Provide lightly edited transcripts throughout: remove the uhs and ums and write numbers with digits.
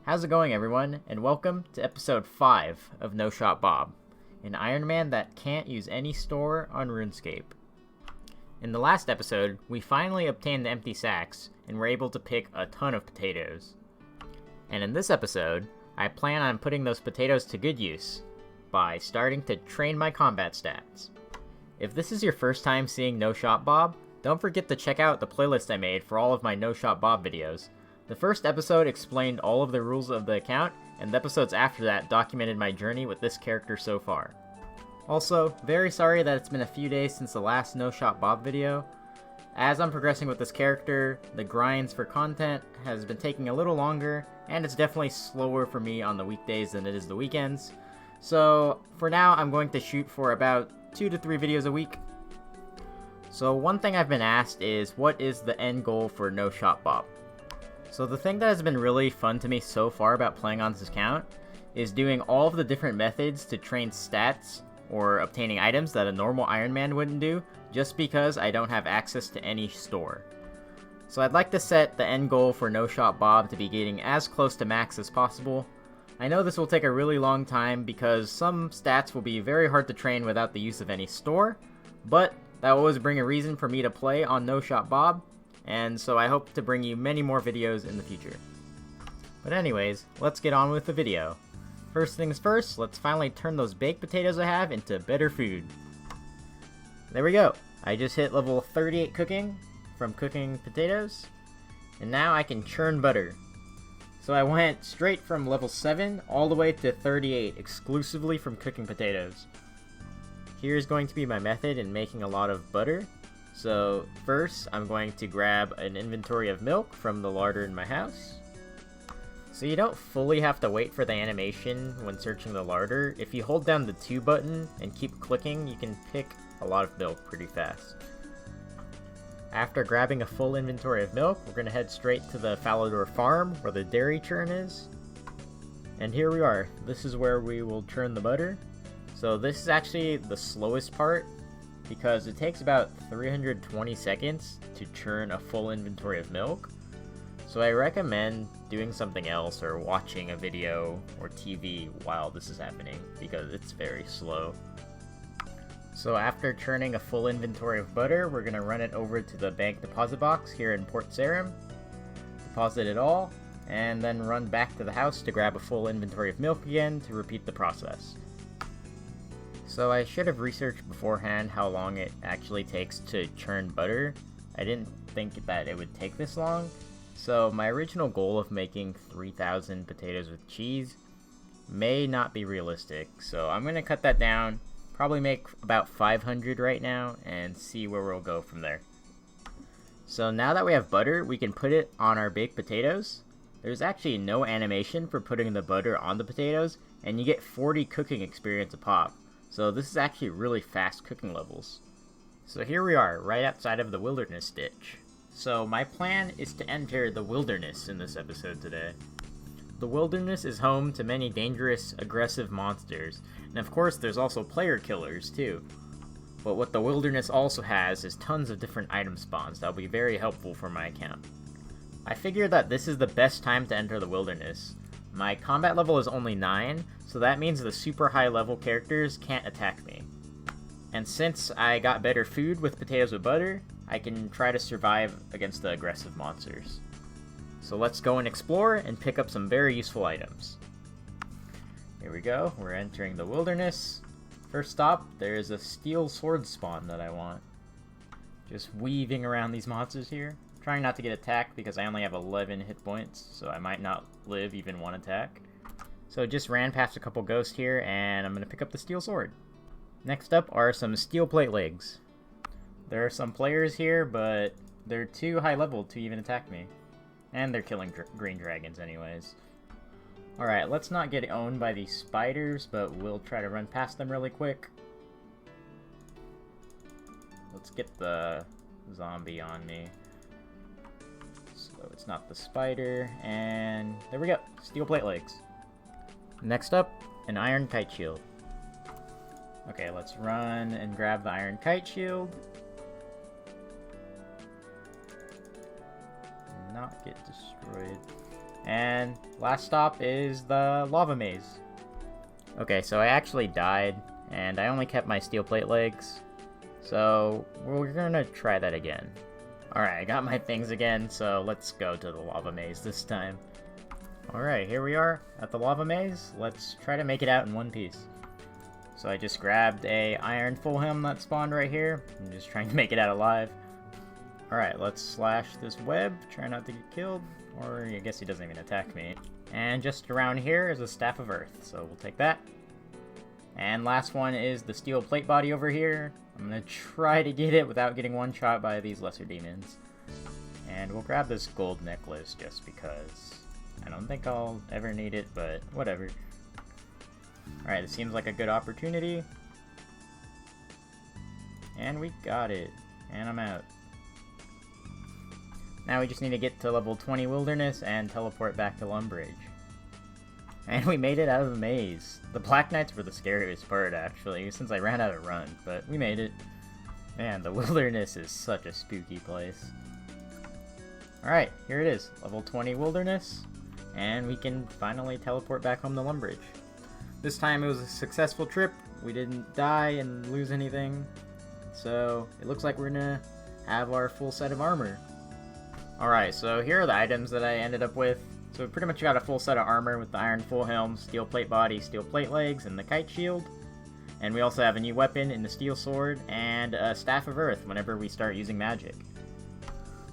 How's it going, everyone, and welcome to episode 5 of No Shot Bob, an Ironman that can't use any store on RuneScape. In the last episode, we finally obtained the empty sacks and were able to pick a ton of potatoes. And in this episode, I plan on putting those potatoes to good use by starting to train my combat stats. If this is your first time seeing No Shot Bob, don't forget to check out the playlist I made for all of my No Shot Bob videos. The first episode explained all of the rules of the account, and the episodes after that documented my journey with this character so far. Also, very sorry that it's been a few days since the last No Shot Bob video. As I'm progressing with this character, the grinds for content has been taking a little longer, and it's definitely slower for me on the weekdays than it is the weekends. So, for now, I'm going to shoot for about 2 to 3 videos a week. So one thing I've been asked is, what is the end goal for No Shot Bob? So the thing that has been really fun to me so far about playing on this account is doing all of the different methods to train stats or obtaining items that a normal Ironman wouldn't do, just because I don't have access to any store. So I'd like to set the end goal for No Shot Bob to be getting as close to max as possible. I know this will take a really long time because some stats will be very hard to train without the use of any store, but that will always bring a reason for me to play on No Shot Bob, and so I hope to bring you many more videos in the future. But anyways, let's get on with the video. First things first, let's finally turn those baked potatoes I have into better food. There we go. I just hit level 38 cooking from cooking potatoes, and now I can churn butter. So I went straight from level 7 all the way to 38 exclusively from cooking potatoes. Here's going to be my method in making a lot of butter. So first, I'm going to grab an inventory of milk from the larder in my house. So you don't fully have to wait for the animation when searching the larder. If you hold down the 2 button and keep clicking, you can pick a lot of milk pretty fast. After grabbing a full inventory of milk, we're going to head straight to the Falador farm where the dairy churn is. And here we are. This is where we will churn the butter. So this is actually the slowest part, because it takes about 320 seconds to churn a full inventory of milk. So I recommend doing something else or watching a video or TV while this is happening, because it's very slow. So after churning a full inventory of butter, we're going to run it over to the bank deposit box here in Port Sarim, deposit it all, and then run back to the house to grab a full inventory of milk again to repeat the process. So I should have researched beforehand how long it actually takes to churn butter. I didn't think that it would take this long. So my original goal of making 3,000 potatoes with cheese may not be realistic. So I'm going to cut that down, probably make about 500 right now, and see where we'll go from there. So now that we have butter, we can put it on our baked potatoes. There's actually no animation for putting the butter on the potatoes, and you get 40 cooking experience a pop. So this is actually really fast cooking levels. So here we are, right outside of the wilderness ditch. So my plan is to enter the wilderness in this episode today. The wilderness is home to many dangerous, aggressive monsters, and of course there's also player killers too. But what the wilderness also has is tons of different item spawns that will be very helpful for my account. I figured that this is the best time to enter the wilderness. My combat level is only 9, so that means the super high level characters can't attack me. And since I got better food with potatoes with butter, I can try to survive against the aggressive monsters. So let's go and explore and pick up some very useful items. Here we go, we're entering the wilderness. First stop, there is a steel sword spawn that I want. Just weaving around these monsters here. Trying not to get attacked because I only have 11 hit points, so I might not live even one attack. So just ran past a couple ghosts here, and I'm going to pick up the steel sword. Next up are some steel plate legs. There are some players here, but they're too high level to even attack me. And they're killing green dragons anyways. Alright, let's not get owned by these spiders, but we'll try to run past them really quick. Let's get the zombie on me. So it's not the spider, and there we go, steel plate legs. Next up, an iron kite shield. Okay, let's run and grab the iron kite shield. Not get destroyed. And last stop is the lava maze. Okay, so I actually died, and I only kept my steel plate legs. So we're gonna try that again. Alright, I got my things again, so let's go to the lava maze this time. Alright, here we are at the lava maze. Let's try to make it out in one piece. So I just grabbed a iron full helm that spawned right here. I'm just trying to make it out alive. Alright, let's slash this web, try not to get killed. Or I guess he doesn't even attack me. And just around here is a Staff of Earth, so we'll take that. And last one is the steel plate body over here. I'm gonna try to get it without getting one shot by these lesser demons. And we'll grab this gold necklace just because I don't think I'll ever need it, but whatever. Alright, it seems like a good opportunity. And we got it. And I'm out. Now we just need to get to level 20 Wilderness and teleport back to Lumbridge. And we made it out of the maze. The Black Knights were the scariest part, actually, since I ran out of run, but we made it. Man, the Wilderness is such a spooky place. Alright, here it is, level 20 Wilderness, and we can finally teleport back home to Lumbridge. This time it was a successful trip. We didn't die and lose anything, so it looks like we're gonna have our full set of armor. Alright, so here are the items that I ended up with. So we pretty much got a full set of armor with the iron full helm, steel plate body, steel plate legs, and the kite shield. And we also have a new weapon in the steel sword, and a Staff of Earth whenever we start using magic.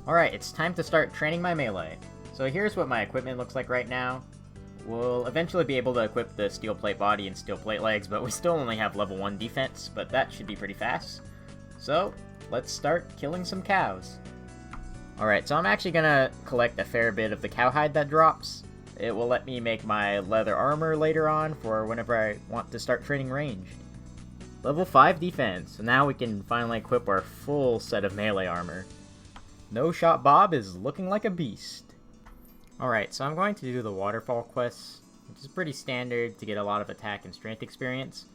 Alright, it's time to start training my melee. So here's what my equipment looks like right now. We'll eventually be able to equip the steel plate body and steel plate legs, but we still only have level 1 defense, but that should be pretty fast. So, let's start killing some cows. Alright, so I'm actually gonna collect a fair bit of the cowhide that drops. It will let me make my leather armor later on for whenever I want to start training ranged. Level 5 defense, so now we can finally equip our full set of melee armor. No Shot Bob is looking like a beast. Alright, so I'm going to do the waterfall quests, which is pretty standard to get a lot of attack and strength experience.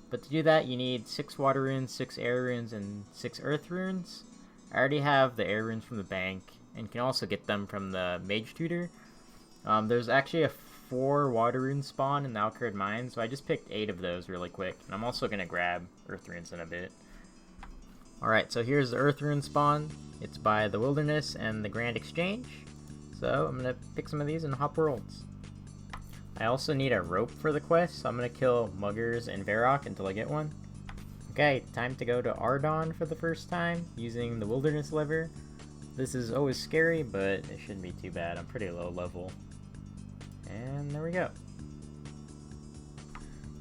But to do that, you need 6 water runes, 6 air runes, and 6 earth runes. I already have the air runes from the bank, and can also get them from the mage tutor. There's actually a 4 water rune spawn in the Alcard Mine, so I just picked 8 of those really quick, and I'm also going to grab earth runes in a bit. Alright, so here's the earth rune spawn. It's by the Wilderness and the Grand Exchange, so I'm going to pick some of these and hop worlds. I also need a rope for the quest, so I'm going to kill Muggers and Varrock until I get one. Okay, time to go to Ardon for the first time, using the Wilderness lever. This is always scary, but it shouldn't be too bad. I'm pretty low level. And there we go.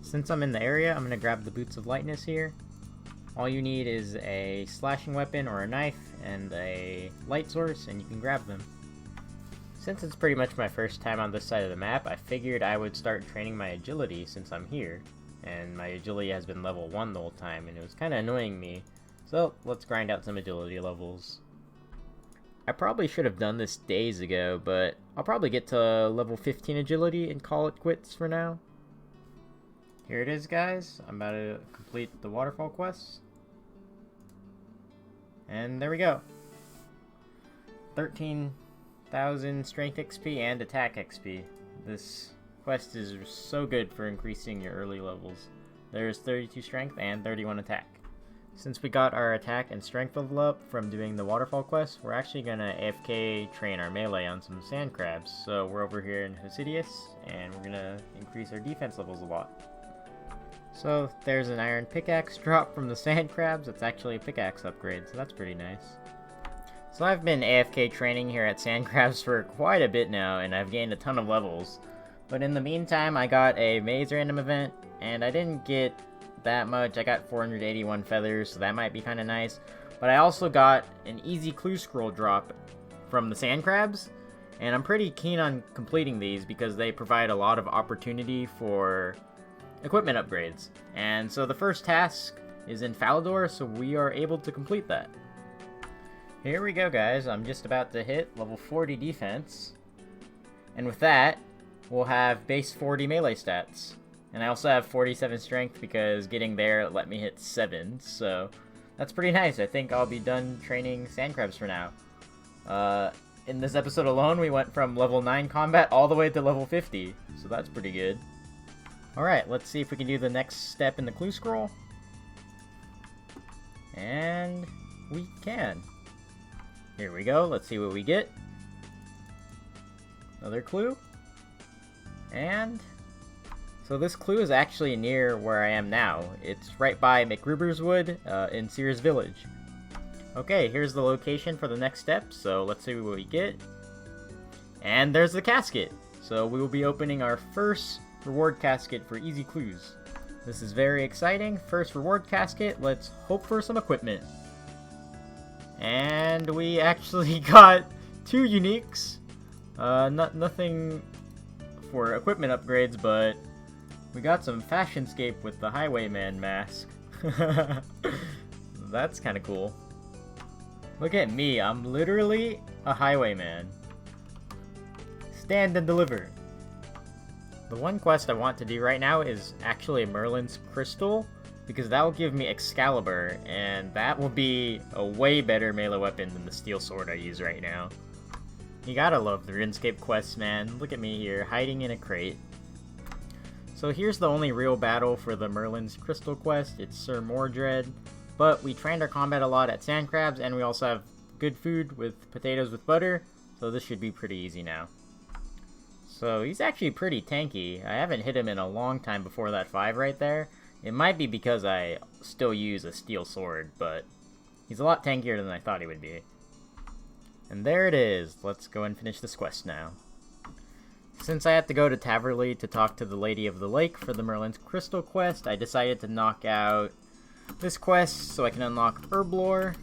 Since I'm in the area, I'm going to grab the Boots of Lightness here. All you need is a slashing weapon or a knife and a light source, and you can grab them. Since it's pretty much my first time on this side of the map, I figured I would start training my agility since I'm here. And my agility has been level 1 the whole time, and it was kind of annoying me. So, let's grind out some agility levels. I probably should have done this days ago, but I'll probably get to level 15 agility and call it quits for now. Here it is, guys. I'm about to complete the waterfall quests. And there we go. 13,000 strength XP and attack XP. This quest is so good for increasing your early levels. There's 32 strength and 31 attack. Since we got our attack and strength level up from doing the waterfall quest, we're actually gonna AFK train our melee on some sand crabs. So we're over here in Hosidius, and we're gonna increase our defense levels a lot. So there's an iron pickaxe drop from the sand crabs. It's actually a pickaxe upgrade, so that's pretty nice. So I've been AFK training here at sand crabs for quite a bit now, and I've gained a ton of levels. But in the meantime, I got a maze random event, and I didn't get that much. I got 481 feathers, so that might be kind of nice. But I also got an easy clue scroll drop from the sand crabs, and I'm pretty keen on completing these because they provide a lot of opportunity for equipment upgrades. And so the first task is in Falador, so we are able to complete that. Here we go, guys. I'm just about to hit level 40 defense, and with that, we'll have base 40 melee stats. And I also have 47 strength because getting there let me hit 7, so that's pretty nice. I think I'll be done training sand crabs for now. in this episode alone, we went from level 9 combat all the way to level 50. So that's pretty good. Alright, let's see if we can do the next step in the clue scroll. And we can. Here we go. Let's see what we get. Another clue. And so this clue is actually near where I am now. It's right by McGruber's Wood in Sears Village. Okay, here's the location for the next step, so let's see what we get. And there's the casket! So we will be opening our first reward casket for easy clues. This is very exciting. First reward casket, let's hope for some equipment. And we actually got 2 uniques. Nothing for equipment upgrades, but we got some Fashionscape with the Highwayman mask. That's kind of cool. Look at me, I'm literally a highwayman. Stand and deliver. The one quest I want to do right now is actually Merlin's Crystal, because that will give me Excalibur, and that will be a way better melee weapon than the steel sword I use right now. You gotta love the RuneScape quests, man. Look at me here, hiding in a crate. So here's the only real battle for the Merlin's Crystal quest. It's Sir Mordred. But we trained our combat a lot at Sand Crabs, and we also have good food with potatoes with butter, so this should be pretty easy now. So he's actually pretty tanky. I haven't hit him in a long time before that 5 right there. It might be because I still use a steel sword, but he's a lot tankier than I thought he would be. And there it is. Let's go and finish this quest now. Since I had to go to Taverley to talk to the Lady of the Lake for the Merlin's Crystal quest, I decided to knock out this quest so I can unlock Herblore.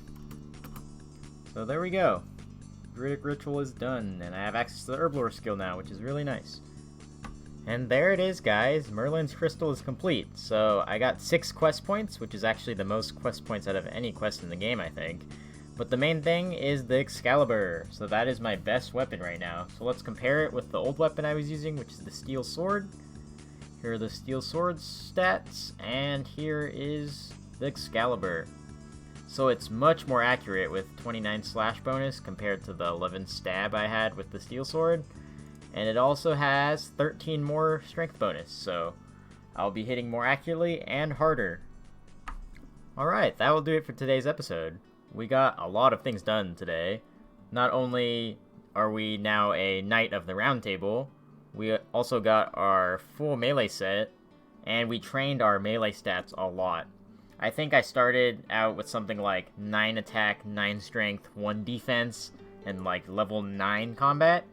So there we go. Druidic Ritual is done, and I have access to the Herblore skill now, which is really nice. And there it is, guys. Merlin's Crystal is complete. So I got 6 quest points, which is actually the most quest points out of any quest in the game, I think. But the main thing is the Excalibur, so that is my best weapon right now. So let's compare it with the old weapon I was using, which is the Steel Sword. Here are the Steel Sword stats, and here is the Excalibur. So it's much more accurate with 29 slash bonus compared to the 11 stab I had with the Steel Sword. And it also has 13 more strength bonus, so I'll be hitting more accurately and harder. Alright, that will do it for today's episode. We got a lot of things done today. Not only are we now a Knight of the Round Table, we also got our full melee set, and we trained our melee stats a lot. I think I started out with something like 9 attack, 9 strength, 1 defense, and like level 9 combat.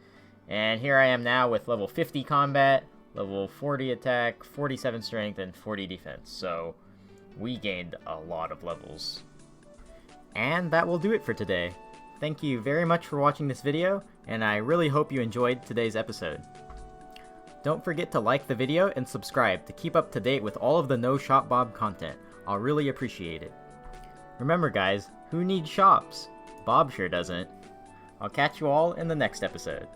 And here I am now with level 50 combat, level 40 attack, 47 strength, and 40 defense. So we gained a lot of levels. And that will do it for today. Thank you very much for watching this video, and I really hope you enjoyed today's episode. Don't forget to like the video and subscribe to keep up to date with all of the No Shop Bob content. I'll really appreciate it. Remember guys, who needs shops? Bob sure doesn't. I'll catch you all in the next episode.